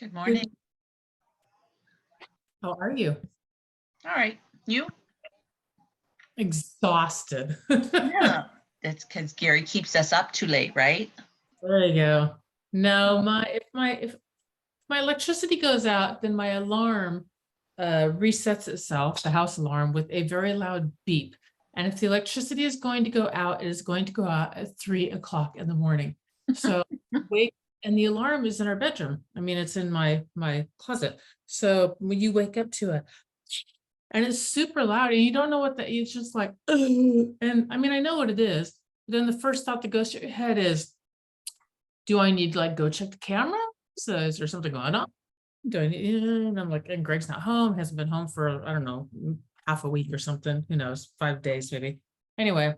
Good morning. How are you? All right. You? Exhausted. Yeah. That's because Gary keeps us up too late, right? There you go. No, if my electricity goes out, then my alarm resets itself, the house alarm, with a very loud beep. And if the electricity is going to go out, it is going to go out at 3 o'clock in the morning. So wake, and the alarm is in our bedroom. I mean, it's in my closet. So when you wake up to it, and it's super loud, and you don't know what it's just like, "Ugh." And I mean, I know what it is. But then the first thought that goes to your head is, do I need to like go check the camera? So is there something going on? Do I need, and I'm like, and Greg's not home, hasn't been home for, I don't know, half a week or something, who knows, 5 days maybe. Anyway,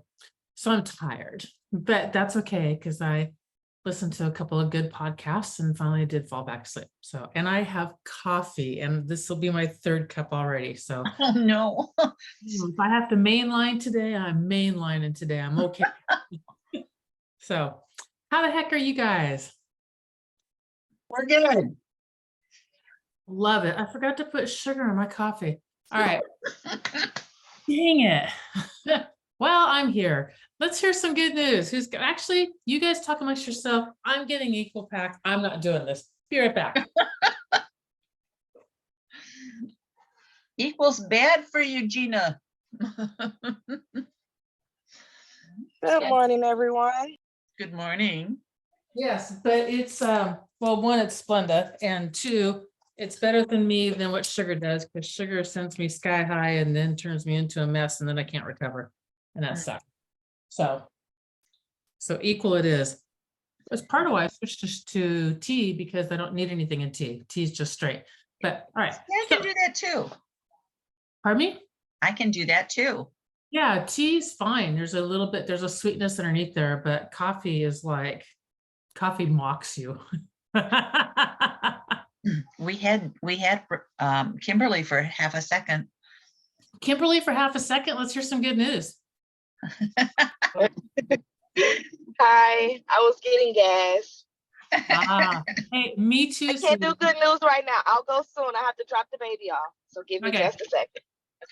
so I'm tired, but that's okay because I listened to a couple of good podcasts and finally did fall back asleep. So, and I have coffee, and this will be my 3rd cup already. So Oh, no. if I have to mainline today, I'm mainlining today. I'm okay. So how the heck are you guys? We're good. Love it. I forgot to put sugar in my coffee. All right. Dang it. Well, I'm here. Let's hear some good news. Actually, you guys talk amongst yourself. I'm getting equal pack. I'm not doing this. Be right back. Equals bad for you, Gina. Good morning, everyone. Good morning. Yes, but it's well, 1, it's Splenda, and 2, it's better than me than what sugar does, because sugar sends me sky high and then turns me into a mess, and then I can't recover, and that sucks. So equal it is. That's part of why I switched to tea, because I don't need anything in tea. Tea is just straight. But all right. Yeah, I can do that too. Pardon me? I can do that too. Yeah, tea's fine. There's a sweetness underneath there, but coffee is like, coffee mocks you. We had Kimberly for half a second. Kimberly for half a second. Let's hear some good news. Hi, I was getting gas. Hey, me too. I can't do good news right now. I'll go soon. I have to drop the baby off. So give me just a second.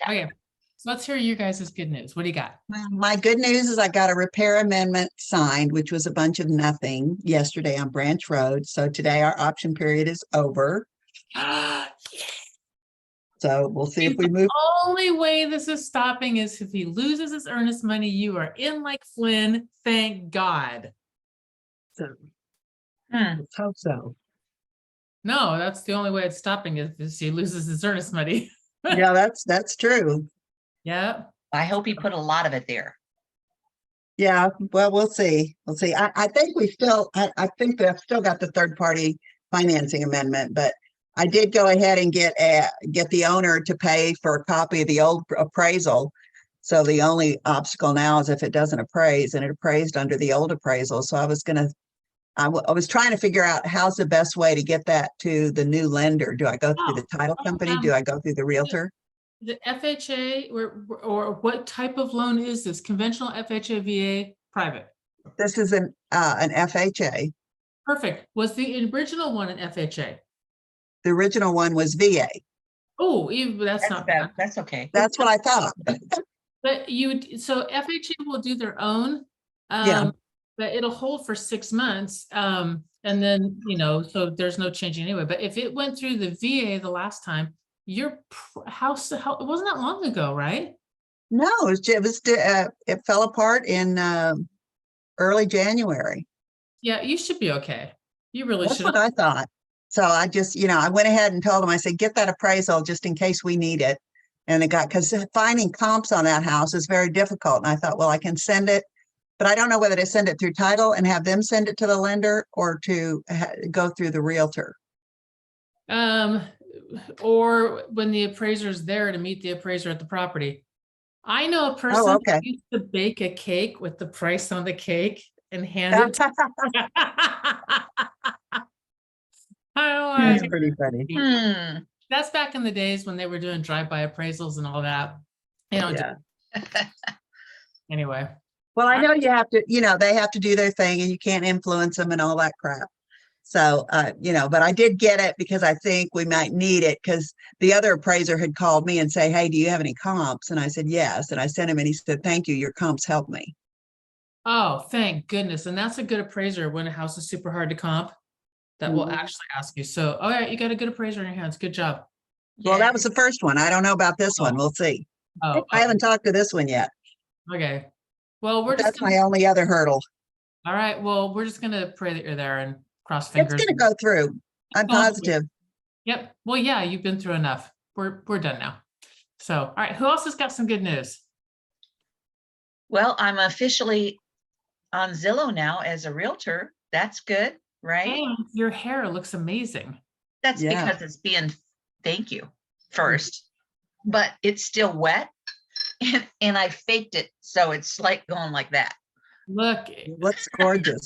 Okay. So let's hear you guys' good news. What do you got? Well, my good news is I got a repair amendment signed, which was a bunch of nothing yesterday on Branch Road. So today our option period is over. So we'll see if we move. The only way this is stopping is if he loses his earnest money. You are in like Flynn. Thank God. So let's hope so. No, that's the only way it's stopping is if he loses his earnest money. Yeah, that's true. Yeah. I hope he put a lot of it there. Yeah, well, we'll see. We'll see. I think we still, I think they've still got the 3rd-party financing amendment, but I did go ahead and get the owner to pay for a copy of the old appraisal. So the only obstacle now is if it doesn't appraise, and it appraised under the old appraisal. So I was trying to figure out how's the best way to get that to the new lender. Do I go through the title company? Do I go through the realtor? The FHA or what type of loan is this? Conventional, FHA, VA, private? This is an FHA. Perfect. Was the original one an FHA? The original one was VA. Oh, that's not bad. That's okay. That's what I thought. But so FHA will do their own, Yeah. but it'll hold for 6 months. And then, so there's no changing anyway. But if it went through the VA the last time, your house, it wasn't that long ago, right? No, it fell apart in early January. Yeah, you should be okay. You really That's should. what I thought. So I just, I went ahead and told him, I said, get that appraisal just in case we need it. And because finding comps on that house is very difficult. And I thought, well, I can send it, but I don't know whether to send it through title and have them send it to the lender or to go through the realtor. Or when the appraiser's there to meet the appraiser at the property. I know a person okay. who used to bake a cake with the price on the cake and hand it to That's pretty funny. That's back in the days when they were doing drive-by appraisals and all that. Yeah. Anyway. Well, I know you have to, they have to do their thing and you can't influence them and all that crap. So, but I did get it because I think we might need it because the other appraiser had called me and say, hey, do you have any comps? And I said, yes. And I sent him and he said, thank you. Your comps helped me. Oh, thank goodness. And that's a good appraiser when a house is super hard to comp. That will Mhm. actually ask you. So, all right, you got a good appraiser in your hands. Good job. Well, that was the first one. I don't know about this one. Oh. We'll see. Oh, I haven't talked to this one yet. okay. Well, we're just That's gonna, my only other hurdle. all right. Well, we're just gonna pray that you're there and cross It's fingers. gonna go through. I'm Oh, positive. Yep. Well, yeah, you've been through enough. We're done now. So, all right. Who else has got some good news? Well, I'm officially on Zillow now as a realtor. That's good, right? And your hair looks amazing. That's Yeah. because it's being, thank you, first, but it's still wet and I faked it. So it's like going like that. Look, Looks gorgeous.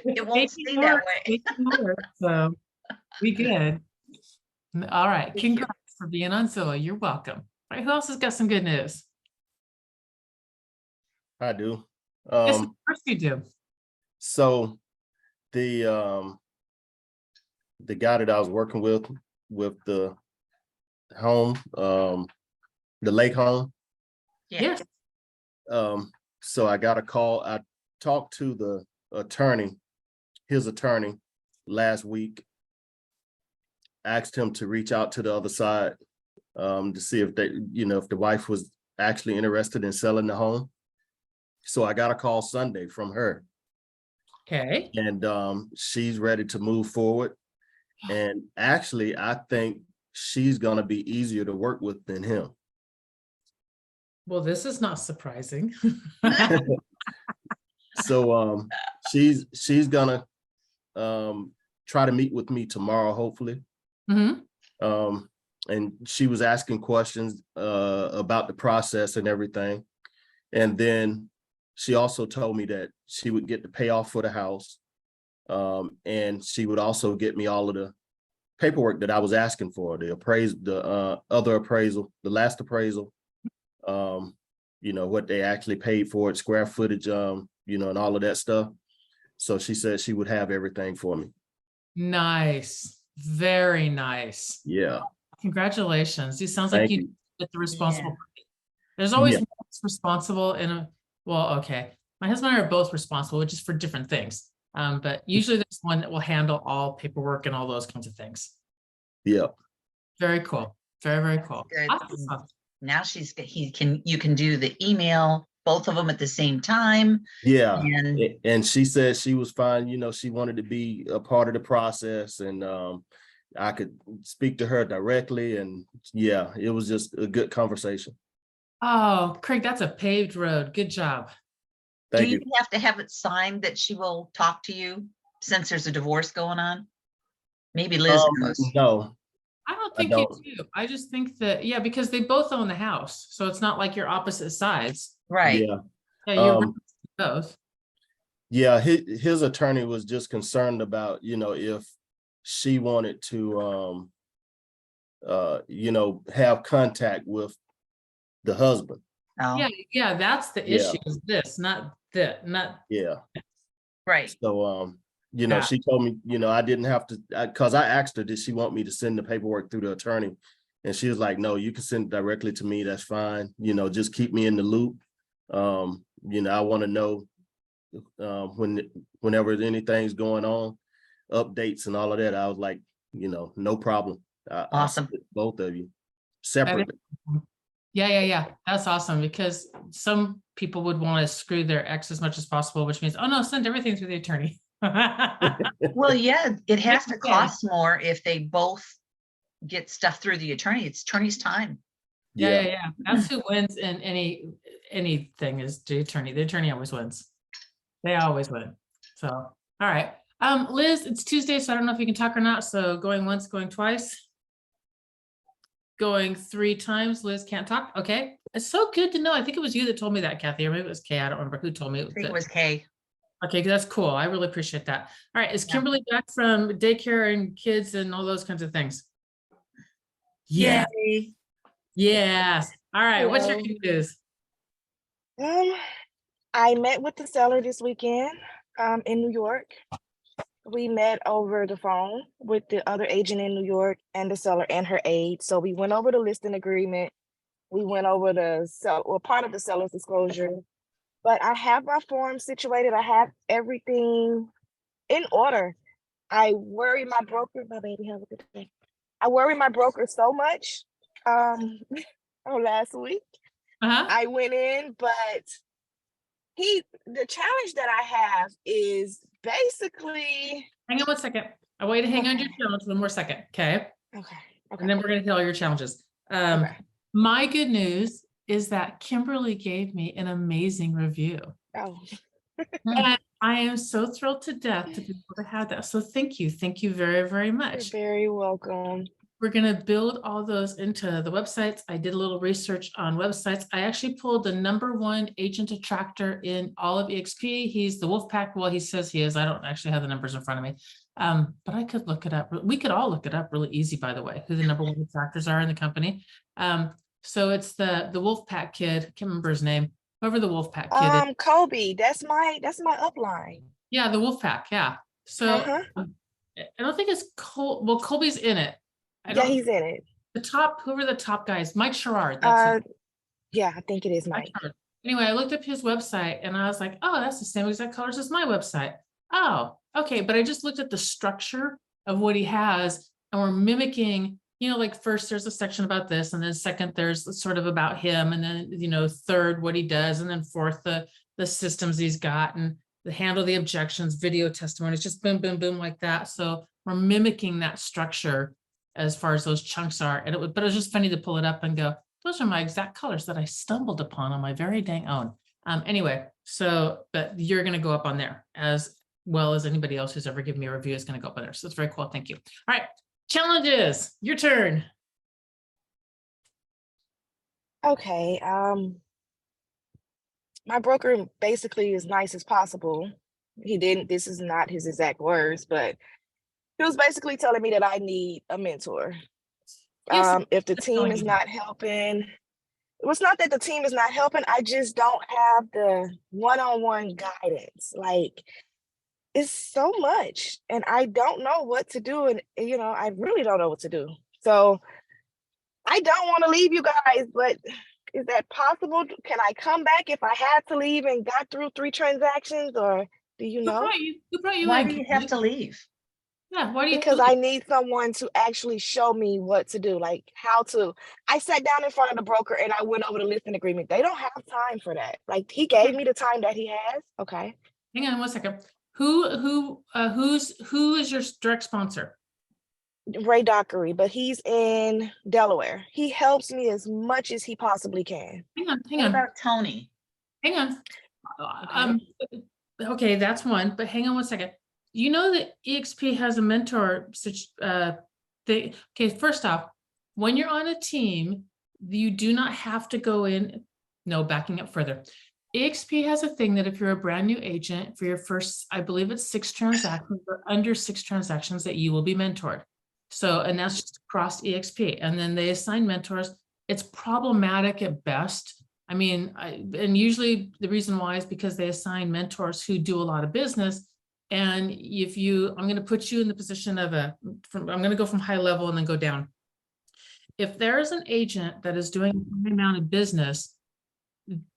It won't stay that way. So we good. All right. Congrats for being on Zillow. You're welcome. All right. Who else has got some good news? I do. Yes, of course you do. So the guy that I was working with the home, the lake home. Yes. So I got a call. I talked to the attorney, his attorney, last week. Asked him to reach out to the other side to see if they, if the wife was actually interested in selling the home. So I got a call Sunday from her. Okay. And she's ready to move forward. And actually, I think she's gonna be easier to work with than him. Well, this is not surprising. So she's gonna try to meet with me tomorrow, hopefully. Mhm. And she was asking questions about the process and everything. And then she also told me that she would get the payoff for the house. And she would also get me all of the paperwork that I was asking for, the other appraisal, the last appraisal, what they actually paid for it, square footage, and all of that stuff. So she said she would have everything for me. Nice. Very nice. Yeah. Congratulations. It sounds like Thank you you. get the responsible party. There's always Yeah. one that's responsible okay. My husband and I are both responsible, just for different things. But usually there's one that will handle all paperwork and all those kinds of things. Yeah. Very cool. Very, very cool. Good. Awesome. Now you can do the email, both of them at the same time. Yeah. And And she said she was fine. She wanted to be a part of the process, and I could speak to her directly. And yeah, it was just a good conversation. Oh, Craig, that's a paved road. Good job. do Thank you you. have to have it signed that she will talk to you since there's a divorce going on? Maybe Liz knows. No, I don't I think you don't. do. I just think that, yeah, because they both own the house. So it's not like you're opposite sides. Right. Yeah. Yeah, you're Um, both. Yeah, his attorney was just concerned about, if she wanted to have contact with the husband. Oh, Yeah, that's the Yeah. issue is this, not that, not, Yeah. right. So Yeah. she told me, I didn't have to, because I asked her, did she want me to send the paperwork through the attorney? And she was like, no, you can send it directly to me. That's fine. Just keep me in the loop. I want to know whenever anything's going on, updates and all of that. I was like, no problem. I'll Awesome. split both of you separately. yeah. That's awesome because some people would want to screw their ex as much as possible, which means, oh no, send everything through the attorney. Well, yeah, it has to Yeah. cost more if they both get stuff through the attorney. It's attorney's time. Yeah. That's who wins in anything is the attorney. The attorney always wins. They always win. So, all right. Liz, it's Tuesday, so I don't know if you can talk or not. So going once, going twice. Going 3 times, Liz can't talk. Okay. It's so good to know. I think it was you that told me that, Kathy, or maybe it was Kay. I don't remember who told me. I think it was Kay. Okay, that's cool. I really appreciate that. All right. Is Yeah. Kimberly back from daycare and kids and all those kinds of things? Yeah. Yay. Yes. All right. What's your Hello. news? I met with the seller this weekend in New York. We met over the phone with the other agent in New York and the seller and her aide. So we went over the listing agreement. We went over part of the seller's disclosure. But I have my form situated. I have everything in order. I worry my broker, my baby, have a good day. I worry my broker so much. Last week Uh-huh. I went in, but the challenge that I have is basically. Hang on 1 second. I want you to hang on to your Okay. challenge 1 more second, okay? Okay. And then we're gonna tell all your challenges. Okay. My good news is that Kimberly gave me an amazing review. Oh, And I am so thrilled to death to be able to have that. So thank you. Thank you very, very you're much. very welcome. We're going to build all those into the websites. I did a little research on websites. I actually pulled the #1 agent attractor in all of EXP. He's the Wolfpack. Well, he says he is. I don't actually have the numbers in front of me. But I could look it up. We could all look it up really easy, by the way, who the #1 attractors are in the company. So it's the Wolfpack kid. I can't remember his name. Whoever the Wolfpack kid is. Kobe, that's my upline. Yeah, the Wolfpack. Yeah. So Uh-huh. I don't think it's Cole. Well, Colby's in it. Yeah, he's in it. Whoever the top guys, Mike Sherrard. That's it. Yeah, I think it is Mike Mike. Sherrard. Anyway, I looked up his website and I was like, oh, that's the same exact colors as my website. Oh, okay. But I just looked at the structure of what he has and we're mimicking, like first there's a section about this and then second there's sort of about him and then, third what he does and then fourth the systems he's got and the handle the objections, video testimonies, just boom, boom, boom like that. So we're mimicking that structure as far as those chunks are. And but it was just funny to pull it up and go, those are my exact colors that I stumbled upon on my very dang own. Anyway, but you're going to go up on there as well as anybody else who's ever given me a review is going to go up on there. So it's very cool. Thank you. All right. Challenges. Your turn. Okay. My broker basically is nice as possible. This is not his exact words, but he was basically telling me that I need a mentor. Yes, If the team is not helping, it's not that the team is not helping. I just don't have the one-on-one guidance. Like, it's so much and I don't know what to do. And, I really don't know what to do. So I don't want to leave you guys, but is that possible? Can I come back if I had to leave and got through 3 transactions, or do you know? Who brought you Why in, do you Kimberly? have to leave? Yeah, why do you have to Because leave? I need someone to actually show me what to do, like how to. I sat down in front of the broker and I went over the listing agreement. They don't have time for that. Like, he gave me the time that he has. Okay. Hang on 1 second. Who is your direct sponsor? Ray Dockery, but he's in Delaware. He helps me as much as he possibly can. Hang on. What about Tony? Hang on. Okay, that's one, but hang on 1 second. You know that EXP has a mentor okay, first off, when you're on a team, you do not have to go in. No, backing up further. EXP has a thing that if you're a brand new agent for your first, I believe it's 6 transactions or under 6 transactions that you will be mentored. So, and that's just across EXP. And then they assign mentors. It's problematic at best. I mean, and usually the reason why is because they assign mentors who do a lot of business. And I'm going to put you in the position of I'm going to go from high level and then go down. If there is an agent that is doing a amount of business,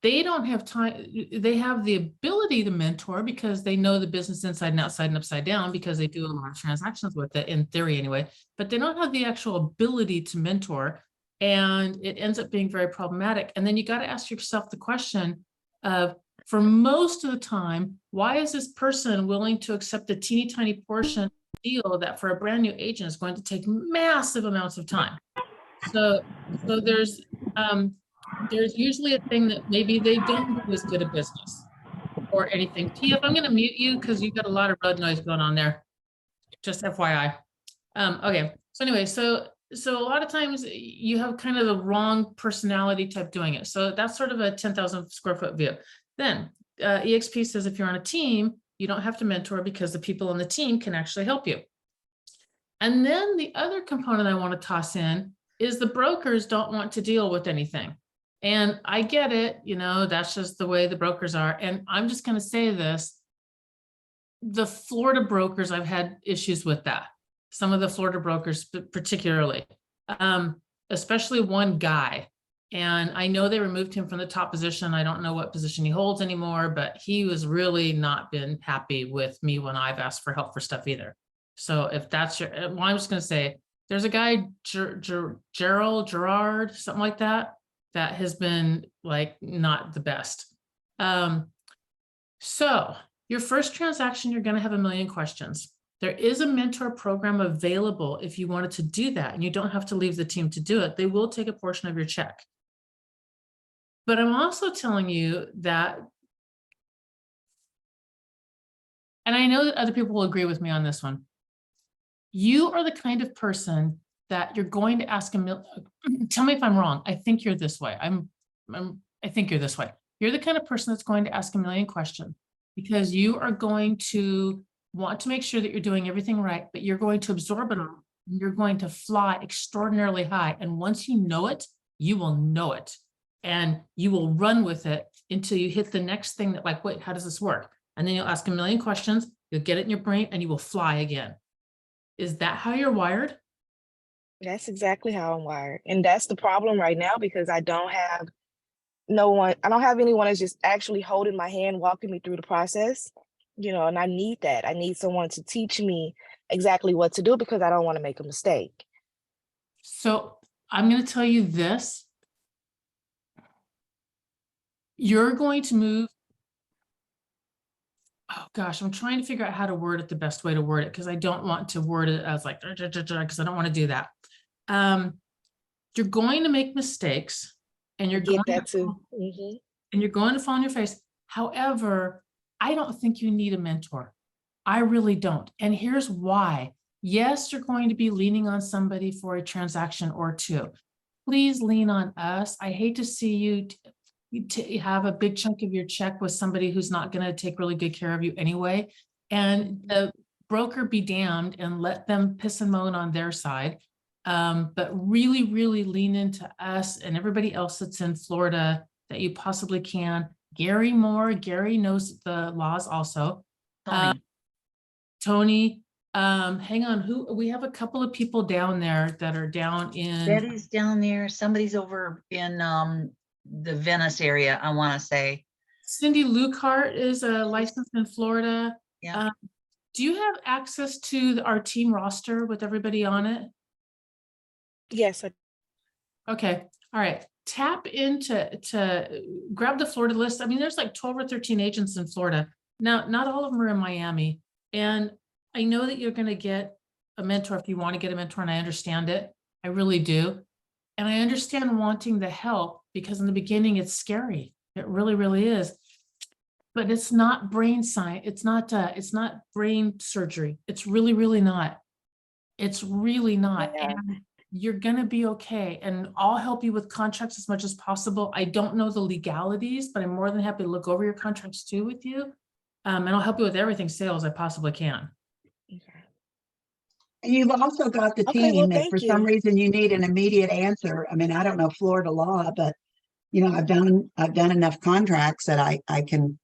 they don't have time. They have the ability to mentor because they know the business inside and outside and upside down because they do a lot of transactions with it, in theory anyway, but they don't have the actual ability to mentor. And it ends up being very problematic. And then you got to ask yourself the question of, for most of the time, why is this person willing to accept a teeny tiny portion deal that for a brand new agent is going to take massive amounts of time? So there's usually a thing that maybe they don't do as good a business or anything. Tia, I'm going to mute you because you've got a lot of road noise going on there. Just FYI. Okay. So anyway, so a lot of times you have kind of the wrong personality type doing it. So that's sort of a 10,000 square foot view. Then EXP says if you're on a team, you don't have to mentor because the people on the team can actually help you. And then the other component I want to toss in is the brokers don't want to deal with anything. And I get it, that's just the way the brokers are. And I'm just going to say this. the Florida brokers, I've had issues with that. Some of the Florida brokers particularly, especially one guy. And I know they removed him from the top position. I don't know what position he holds anymore, but he was really not been happy with me when I've asked for help for stuff either. So if that's your, well, I'm just gonna say, there's a guy, Gerard, something like that, that has been like not the best. So your first transaction, you're gonna have a million questions. There is a mentor program available if you wanted to do that, and you don't have to leave the team to do it. They will take a portion of your check. But I'm also telling you that, and I know that other people will agree with me on this one. You are the kind of person that you're going to ask tell me if I'm wrong. I think you're this way. I think you're this way. You're the kind of person that's going to ask a million questions because you are going to want to make sure that you're doing everything right, but you're going to absorb it all. And you're going to fly extraordinarily high. And once you know it, you will know it. And you will run with it until you hit the next thing that like, wait, how does this work? And then you'll ask a million questions, you'll get it in your brain, and you will fly again. Is that how you're wired? That's exactly how I'm wired. And that's the problem right now because I don't have anyone that's just actually holding my hand, walking me through the process, and I need that. I need someone to teach me exactly what to do because I don't want to make a mistake. So I'm going to tell you this. You're going to move. Oh gosh, I'm trying to figure out how to word it the best way to word it because I don't want to word it as like, because I don't want to do that. You're going to make mistakes and you're going to fall on your face. However, I don't think you need a mentor. I really don't. And here's why. Yes, you're going to be leaning on somebody for a transaction or two. Please lean on us. I hate to see you to have a big chunk of your check with somebody who's not going to take really good care of you anyway. And the broker be damned and let them piss and moan on their side. But really, really lean into us and everybody else that's in Florida that you possibly can. Gary Moore, Gary knows the laws also. Tony, hang on, we have a couple of people down there that are down in. Betty's down there. Somebody's over in the Venice area, I want to say. Cindy Lukehart is licensed in Florida. Yeah. Do you have access to our team roster with everybody on it? Yes. Okay. All right. Tap into grab the Florida list. I mean, there's like 12 or 13 agents in Florida. Now, not all of them are in Miami. And I know that you're going to get a mentor if you want to get a mentor, and I understand it. I really do. And I understand wanting the help because in the beginning, it's scary. It really, really is. But it's not brain science. It's not brain surgery. It's really, really not. It's really not. Yeah. And you're going to be okay. And I'll help you with contracts as much as possible. I don't know the legalities, but I'm more than happy to look over your contracts too with you. And I'll help you with everything sales I possibly can. And you've also got the Okay, well, team, if for thank some you. reason you need an immediate answer. I mean, I don't know Florida law, but I've done enough contracts that I can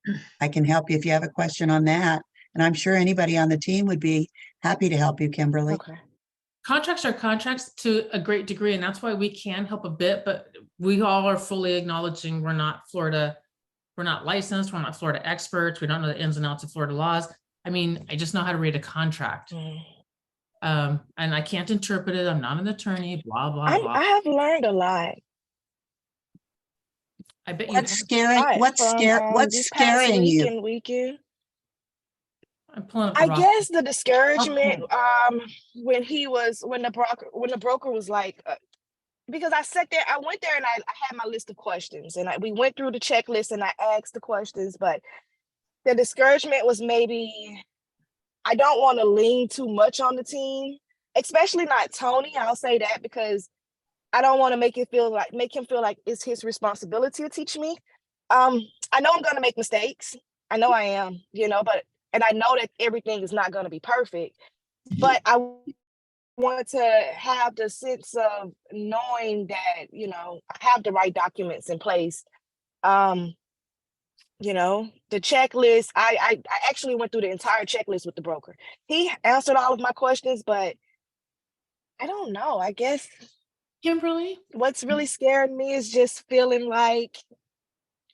help you if you have a question on that. And I'm sure anybody on the team would be happy to help you, Kimberly. Okay. Contracts are contracts to a great degree, and that's why we can help a bit, but we all are fully acknowledging we're not Florida, we're not licensed, we're not Florida experts, we don't know the ins and outs of Florida laws. I mean, I just know how to read a contract. And I can't interpret it. I'm not an attorney, blah, blah, blah. I have learned a lot. I bet you What's have. scary? What's This past scaring week you? and weekend. I'm pulling up the I roster. guess the discouragement when the broker was like, because I sat there, I went there and I had my list of questions and we went through the checklist and I asked the questions, but the discouragement was maybe I don't want to lean too much on the team, especially not Tony. I'll say that because I don't want to make him feel like it's his responsibility to teach me. I know I'm going to make mistakes. I know I am, and I know that everything is not going to be perfect, but I want to have the sense of knowing that, I have the right documents in place. you know, the checklist. I actually went through the entire checklist with the broker. He answered all of my questions, but I don't know. I guess Kimberly, what's really scaring me is just feeling like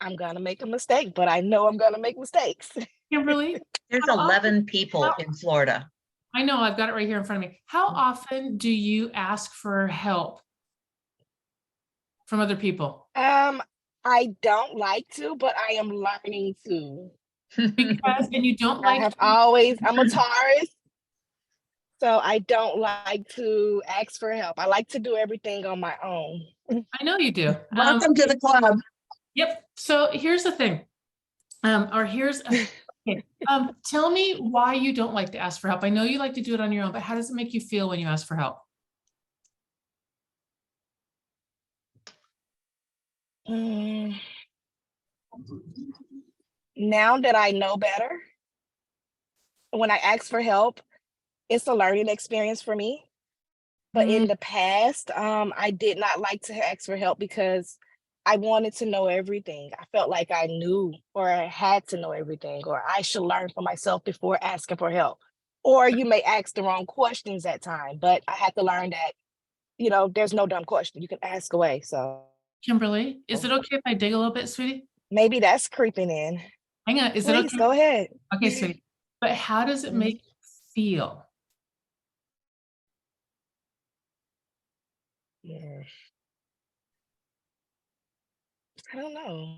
I'm gonna make a mistake, but I know I'm gonna make mistakes. Kimberly, There's How often- 11 people how- in Florida. I know I've got it right here in front of me. How often do you ask for help from other people? I don't like to, but I am learning to. Because, and you don't I like, have always, I'm a Taurus, so I don't like to ask for help. I like to do everything on my own. I know you do. Welcome to the club. Yep. So here's the thing. Or here's, okay. Tell me why you don't like to ask for help. I know you like to do it on your own, but how does it make you feel when you ask for help? Mm. Now that I know better, when I ask for help, it's a learning experience for me. But in the past, I did not like to ask for help because I wanted to know everything. I felt like I knew or I had to know everything, or I should learn for myself before asking for help. Or you may ask the wrong questions at time, but I had to learn that, you know, there's no dumb question. You can ask away. So Kimberly, is it okay if I dig a little bit, sweetie? maybe that's creeping in. Hang on, is it Please okay? go ahead. Okay, sweetie. But how does it make you feel? Yeah. I don't know.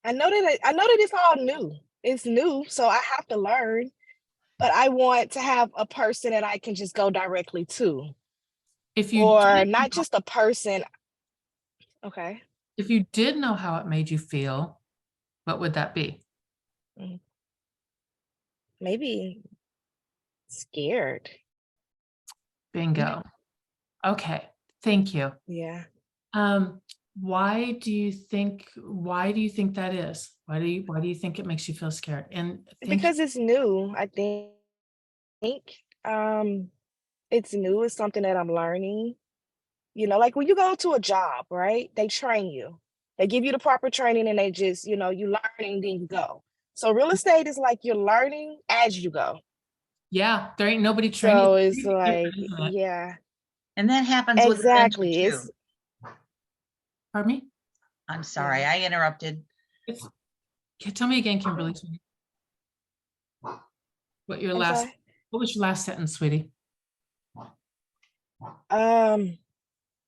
I know that it's all new. It's new, so I have to learn. But I want to have a person that I can just go directly to, If you or did, not just a person. Okay. if you did know how it made you feel, what would that be? Maybe scared. Bingo. Okay, thank you. Yeah. Why do you think that is? Why do you think it makes you feel scared? And thank you. Because it's new, I think. It's new. It's something that I'm learning. You know, like when you go to a job, right? They train you. They give you the proper training and they just, you know, you learn and then you go. So real estate is like you're learning as you go. Yeah, there ain't nobody training. So It's it's really different, like, isn't it? yeah, And that happens with the exactly. venture It's too. Pardon me? I'm sorry, I interrupted. Tell me again, Kimberly. What I'm sorry. was your last sentence, sweetie?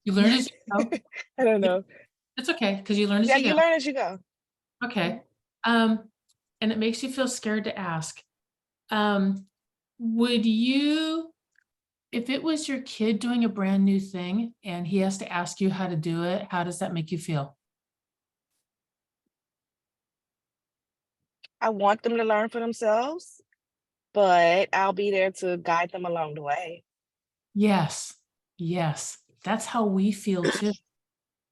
You learn as you go. I don't know. It's okay, because you learn as Yeah, you you go. learn as you go. Okay. And it makes you feel scared to ask. Would you, if it was your kid doing a brand new thing and he has to ask you how to do it, how does that make you feel? I want them to learn for themselves, but I'll be there to guide them along the way. Yes, yes, that's how we feel too.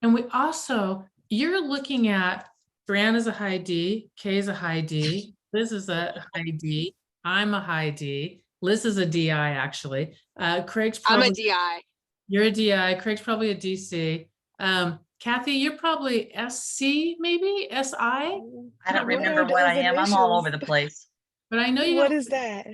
And we also, you're looking at Fran is a high D, Kay is a high D, Liz is a high D, I'm a high D, Liz is a DI actually. Craig's I'm probably, a DI. you're a DI, Craig's probably a DC. Kathy, you're probably SC, maybe SI, I don't What are remember what I those am. I'm all initials? over the place. but I know you What have is that?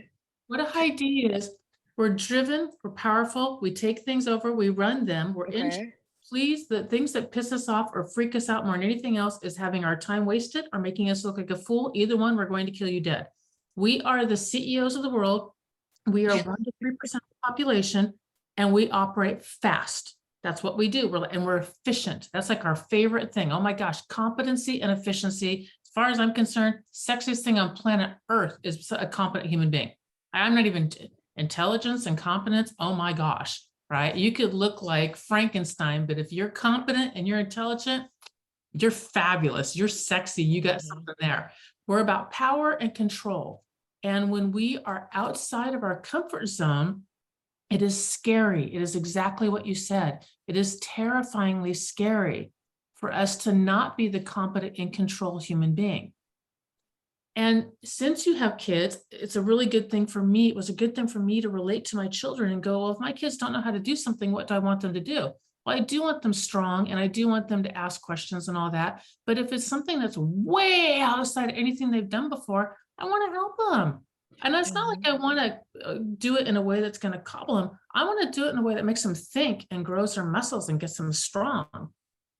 what a high D is. We're driven, we're powerful, we take things over, we run them, we're in. Okay. Please, the things that piss us off or freak us out more than anything else is having our time wasted or making us look like a fool. Either one, we're going to kill you dead. We are the CEOs of the world. We are 1% to 3% of the population, and we operate fast. That's what we do. We're efficient. That's like our favorite thing. Oh my gosh, competency and efficiency. As far as I'm concerned, sexiest thing on planet Earth is a competent human being. I'm not even intelligence and competence. Oh my gosh, right? You could look like Frankenstein, but if you're competent and you're intelligent, you're fabulous. You're sexy. You got something there. We're about power and control. And when we are outside of our comfort zone, it is scary. It is exactly what you said. It is terrifyingly scary for us to not be the competent and control human being. And since you have kids, it's a really good thing for me. It was a good thing for me to relate to my children and go, well, if my kids don't know how to do something, what do I want them to do? Well, I do want them strong and I do want them to ask questions and all that. But if it's something that's way outside anything they've done before, I want to help them. And it's not like I want to do it in a way that's going to cobble them. I want to do it in a way that makes them think and grows their muscles and gets them strong.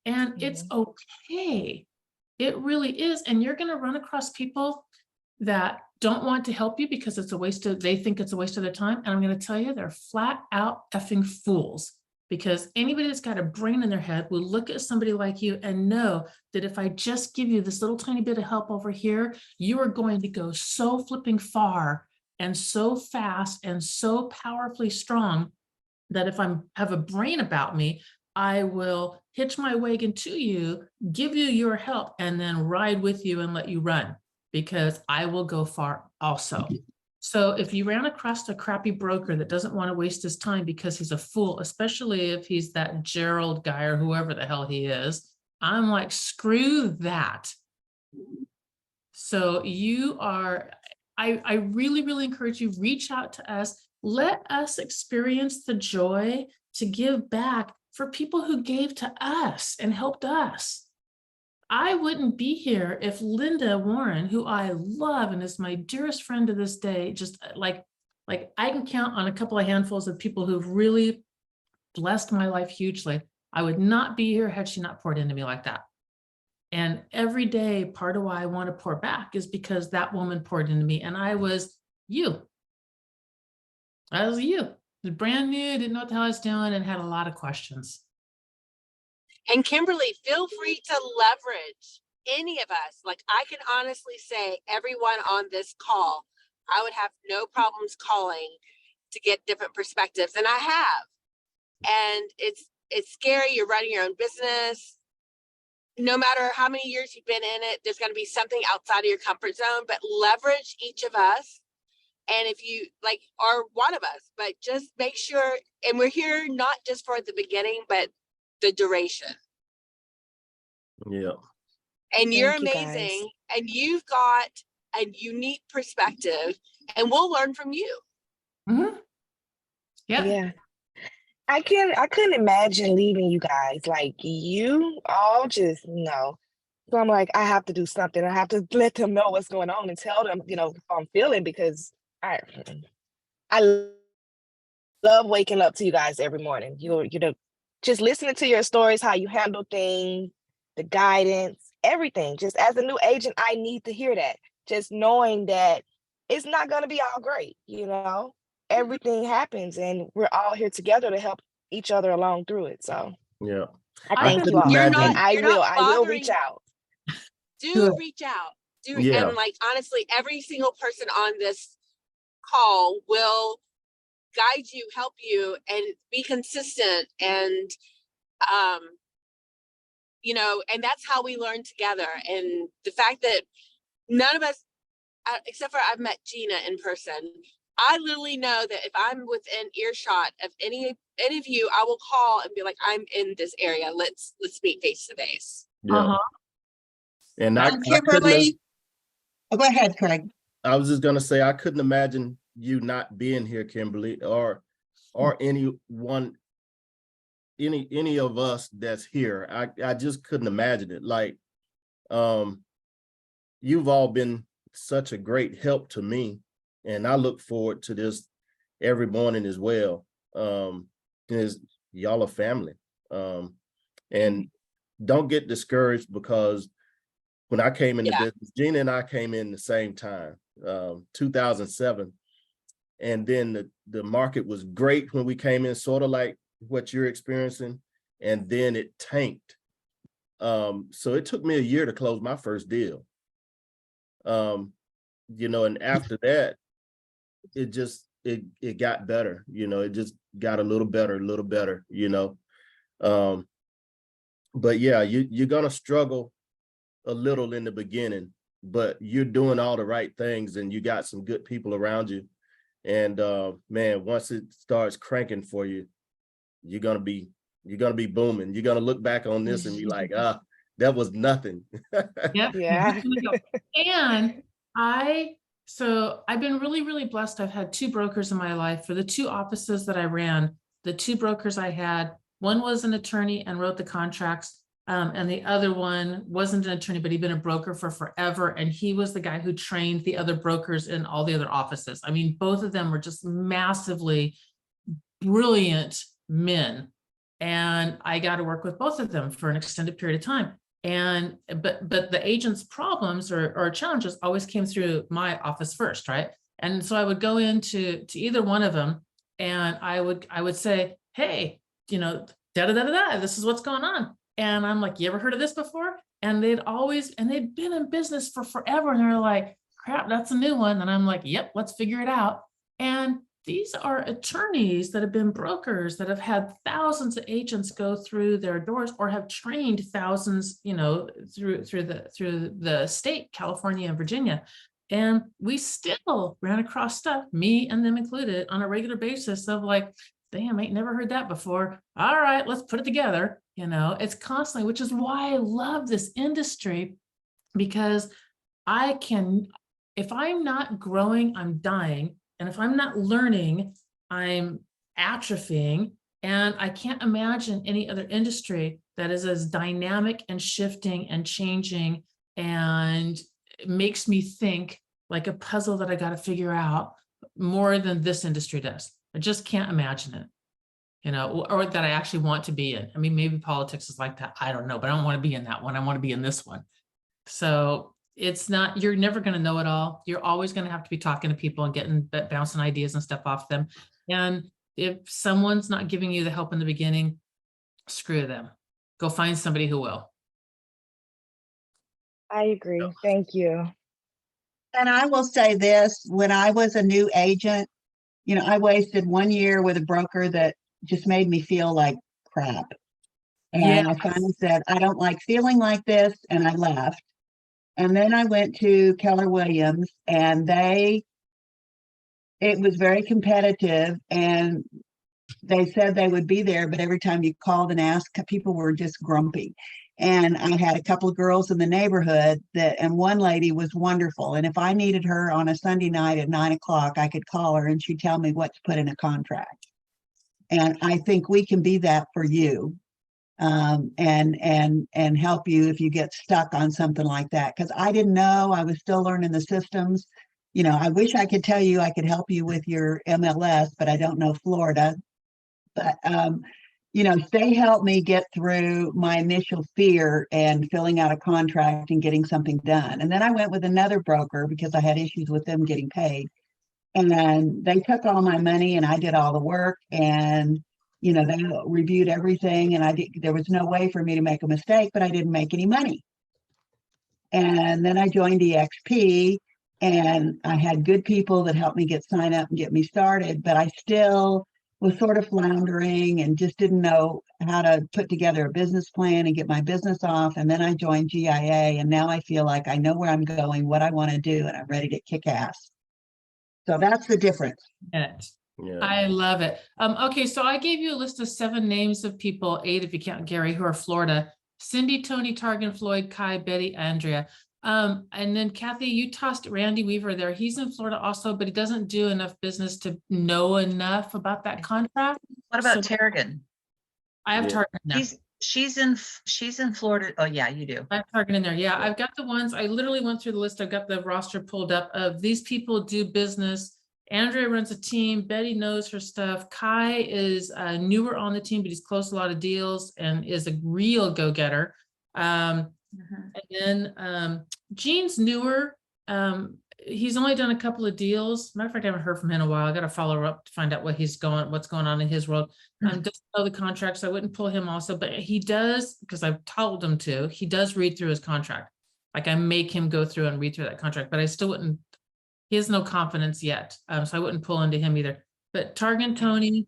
And it's okay. It really is. And you're going to run across people that don't want to help you because it's a waste of, they think it's a waste of their time. And I'm going to tell you, they're flat out effing fools, because anybody that's got a brain in their head will look at somebody like you and know that if I just give you this little tiny bit of help over here, you are going to go so flipping far and so fast and so powerfully strong that if I have a brain about me, I will hitch my wagon to you, give you your help, and then ride with you and let you run, because I will go far also. So if you ran across a crappy broker that doesn't want to waste his time because he's a fool, especially if he's that Gerald guy or whoever the hell he is, I'm like, screw that. So you are, I really, really encourage you, reach out to us. Let us experience the joy to give back for people who gave to us and helped us. I wouldn't be here if Linda Warren, who I love and is my dearest friend to this day, just like I can count on a couple of handfuls of people who've really blessed my life hugely. I would not be here had she not poured into me like that. And every day, part of why I want to pour back is because that woman poured into me, and I was you. I was you. Brand new, didn't know what the hell I was doing, and had a lot of questions. And Kimberly, feel free to leverage any of us. Like, I can honestly say everyone on this call, I would have no problems calling to get different perspectives. And I have. And it's scary. You're running your own business. No matter how many years you've been in it, there's going to be something outside of your comfort zone, but leverage each of us. And if you like are one of us, but just make sure, and we're here not just for the beginning, but the duration. Yeah. And you're Thank you, amazing, and you've got a unique perspective, and we'll learn from you. Mm-hmm. Yep. Yeah. I couldn't imagine leaving you guys. Like, you all just know. So I'm like, I have to do something. I have to let them know what's going on and tell them, how I'm feeling, because I love waking up to you guys every morning. Just listening to your stories, how you handle things, the guidance, everything. Just as a new agent, I need to hear that. Just knowing that it's not going to be all great, everything happens, and we're all here together to help each other along through it. So Yeah. I thank you all. You're And not- I you're will not reach out. Do reach out. Yeah. And like, honestly, every single person on this call will guide you, help you, and be consistent. And and that's how we learn together. And the fact that none of us, except for I've met Gina in person, I literally know that if I'm within earshot of any of you, I will call and be like, I'm in this area. Let's meet face to face. Yeah. Uh-huh. And Kimberly, Oh, go ahead, Craig. I was just gonna say, I couldn't imagine you not being here, Kimberly, or anyone, any of us that's here. I just couldn't imagine it. Like, you've all been such a great help to me, and I look forward to this every morning as well. Because y'all are family. And don't get discouraged, because when I came into business, Gina and I came in the same time, 2007. And then the market was great when we came in, sort of like what you're experiencing. And then it tanked. So it took me a year to close my first deal. And after that, it got better, it just got a little better, But yeah, you're gonna struggle a little in the beginning, but you're doing all the right things, and you got some good people around you. And man, once it starts cranking for you, you're gonna be booming. You're gonna look back on this and be like, that was nothing. Yep. Yeah. And I've been really, really blessed. I've had two brokers in my life. For the two offices that I ran, the two brokers I had One was an attorney and wrote the contracts. And the other one wasn't an attorney, but he'd been a broker for forever. And he was the guy who trained the other brokers in all the other offices. I mean, both of them were just massively brilliant men. And I got to work with both of them for an extended period of time. And but the agent's problems or challenges always came through my office first, right? And so I would go into either one of them, and I would say, hey, you know, this is what's going on. And I'm like, you ever heard of this before? And they'd been in business for forever. And they're like, crap, that's a new one. And I'm like, yep, let's figure it out. And these are attorneys that have been brokers that have had thousands of agents go through their doors, or have trained thousands, you know, through the state, California and Virginia. And we still ran across stuff, me and them included, on a regular basis of like, damn, I ain't never heard that before. All right, let's put it together. You know, it's constantly, which is why I love this industry, because if I'm not growing, I'm dying. And if I'm not learning, I'm atrophying. And I can't imagine any other industry that is as dynamic and shifting and changing, and it makes me think like a puzzle that I got to figure out more than this industry does. I just can't imagine it, you know, or that I actually want to be in. I mean, maybe politics is like that. I don't know, but I don't want to be in that one. I want to be in this one. So it's not, you're never going to know it all. You're always going to have to be talking to people and bouncing ideas and stuff off them. And if someone's not giving you the help in the beginning, screw them. Go find somebody who will. I agree. Thank you. And I will say this, when I was a new agent, you know, I wasted 1 year with a broker that just made me feel like crap. And I finally said, I don't like feeling like this. And I left. And then I went to Keller Williams, and it was very competitive, and they said they would be there, but every time you called and asked, people were just grumpy. And I had a couple of girls in the neighborhood and one lady was wonderful. And if I needed her on a Sunday night at 9 o'clock, I could call her and she'd tell me what to put in a contract. And I think we can be that for you, and help you if you get stuck on something like that. Because I didn't know, I was still learning the systems. You know, I wish I could tell you I could help you with your MLS, but I don't know Florida. But you know, they helped me get through my initial fear and filling out a contract and getting something done. And then I went with another broker because I had issues with them getting paid. And then they took all my money and I did all the work, and, you know, they reviewed everything, and there was no way for me to make a mistake, but I didn't make any money. And then I joined EXP, and I had good people that helped me sign up and get me started, but I still was sort of floundering and just didn't know how to put together a business plan and get my business off. And then I joined GIA, and now I feel like I know where I'm going, what I want to do, and I'm ready to kick ass. So that's the difference. Yeah. I love it. Okay, so I gave you a list of 7 names of people, 8 if you count Gary, who are Florida: Cindy, Tony, Targan, Floyd, Kai, Betty, Andrea. And then Kathy, you tossed Randy Weaver there. He's in Florida also, but he doesn't do enough business to know enough about that contract. What about So Tarragon? I have Yeah. Targan now. She's in Florida. Oh yeah, you do. I have Targan in there. Yeah, I've got the ones. I literally went through the list. I've got the roster pulled up of these people do business. Andrea runs a team. Betty knows her stuff. Kai is newer on the team, but he's closed a lot of deals and is a real go-getter. Mhm. And then Gene's newer. He's only done a couple of deals. Matter of fact, I haven't heard from him in a while. I got to follow up to find out what's going on in his world. Doesn't know the contracts. I wouldn't pull him also, but he does, because I've told him to. He does read through his contract. Like, I make him go through and read through that contract, but I still wouldn't. He has no confidence yet, so I wouldn't pull into him either. But Targan, Tony.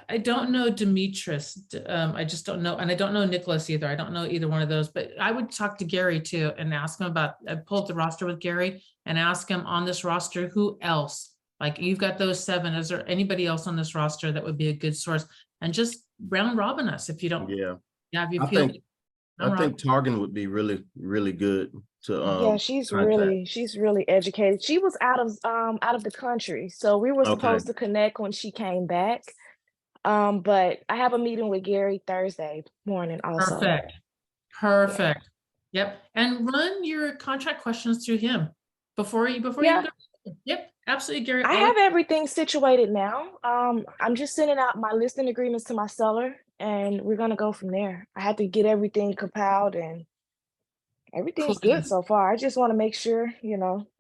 I don't know Demetrius. I just don't know. And I don't know Nicholas either. I don't know either one of those, but I would talk to Gary too and ask him about, I pulled the roster with Gary and ask him on this roster, who else? Like, you've got those 7. Is there anybody else on this roster that would be a good source? And just round robin us if you don't. Yeah. Yeah. If you I feel. think Targan would be really, really good to Yeah, she's contact. really educated. She was out of the country, so we were Okay. supposed to connect when she came back. But I have a meeting with Gary Thursday morning also. Perfect. Yep. And run your contract questions through him before you Yeah. go. Yep, absolutely, Gary. I have everything situated now. I'm just sending out my listing agreements to my seller, and we're gonna go from there. I had to get everything compiled, and everything's Cool. good so far. I just want to make sure,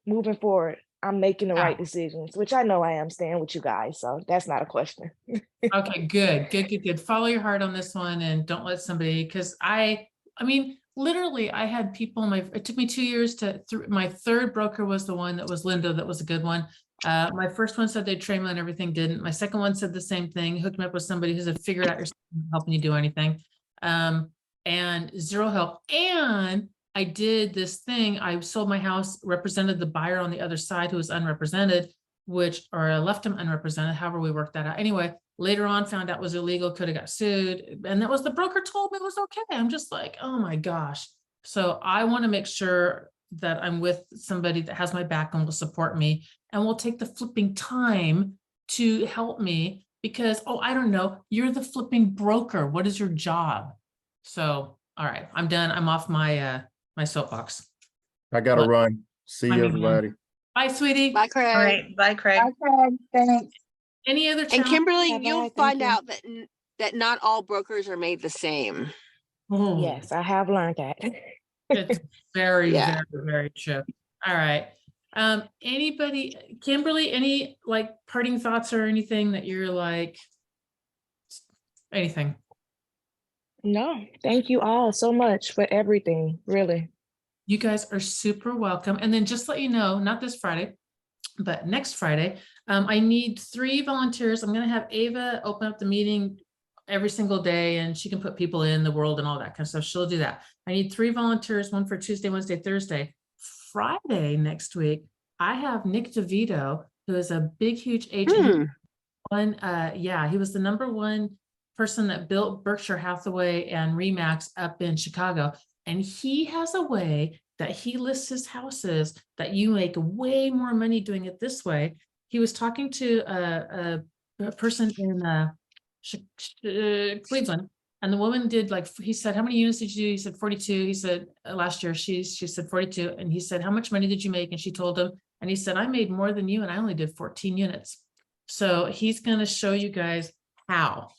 moving forward, I'm making the right decisions, which I know I am, staying with you guys. So that's not a question. Okay, good. Follow your heart on this one and don't let somebody, because I mean, literally I had people it took me 2 years my third broker was the one that was Linda. That was a good one. My first one said they'd train me and everything, didn't. My second one said the same thing, hooked me up with somebody who's figured out your system, helping you do anything. And zero help. And I did this thing. I sold my house, represented the buyer on the other side who was unrepresented, or I left him unrepresented, however we worked that out. Anyway, later on found out it was illegal, could have got sued. And that was the broker told me it was okay. I'm just like, oh my gosh. So I want to make sure that I'm with somebody that has my back and will support me and will take the flipping time to help me because, oh, I don't know, you're the flipping broker. What is your job? So, all right, I'm done. I'm off my my soapbox. I gotta What? run. See I you, mean, everybody. Bye, sweetie. Bye, Craig. All right, bye, Craig. Okay, thanks. Any other And challenge? Kimberly, Bye-bye, you'll thank find you. out that not all brokers are made the same. Oh, Yes, I have learned that. it's very, Yeah. very, very true. All right. Anybody, Kimberly, any like parting thoughts or anything that you're like, anything? No, thank you all so much for everything, really. You guys are super welcome. And then just let you know, not this Friday, but next Friday, I need 3 volunteers. I'm going to have Ava open up the meeting every single day and she can put people in the world and all that kind of stuff. She'll do that. I need 3 volunteers, one for Tuesday, Wednesday, Thursday. Friday next week, I have Nick DeVito, who is a big, huge agent. He was the #1 person that built Berkshire Hathaway and Remax up in Chicago. And he has a way that he lists his houses that you make way more money doing it this way. He was talking to a person in Cleveland, and the woman did he said, how many units did you do? He said 42. He said last year she said 42. And he said, how much money did you make? And she told him, and he said, I made more than you and I only did 14 units. So he's going to show you guys how.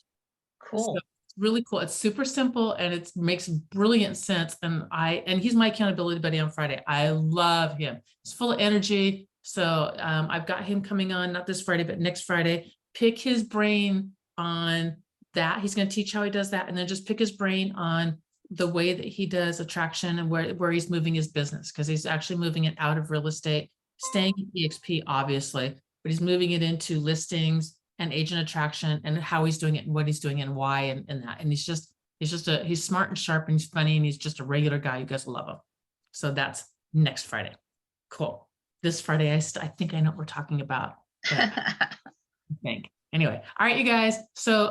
Cool. So it's really cool. It's super simple and it makes brilliant sense. And he's my accountability buddy on Friday. I love him. He's full of energy. So I've got him coming on, not this Friday, but next Friday. Pick his brain on that. He's going to teach how he does that. And then just pick his brain on the way that he does attraction and where he's moving his business, because he's actually moving it out of real estate, staying in EXP, obviously, but he's moving it into listings and agent attraction and how he's doing it and what he's doing and why and that. And he's smart and sharp and he's funny and he's just a regular guy. You guys will love him. So that's next Friday. Cool. This Friday, I think I know what we're talking about. I think. Anyway, all right, you guys. So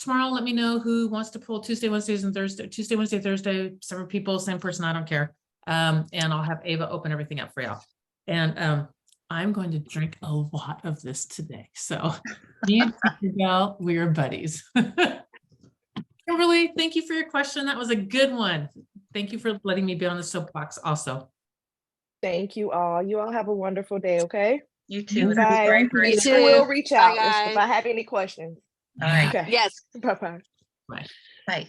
tomorrow, let me know who wants to pull Tuesday, Wednesdays, and Thursday. Tuesday, Wednesday, Thursday, several people, same person, I don't care. And I'll have Ava open everything up for y'all. And I'm going to drink a lot of this today. So me and Isabel, we are buddies. Kimberly, thank you for your question. That was a good one. Thank you for letting me be on the soapbox also. Thank you all. You all have a wonderful day, okay? You too. Bye. Great, great. You too. I will reach out Bye, if guys. I have any questions. All right. Okay. Yes. Bye-bye. Bye.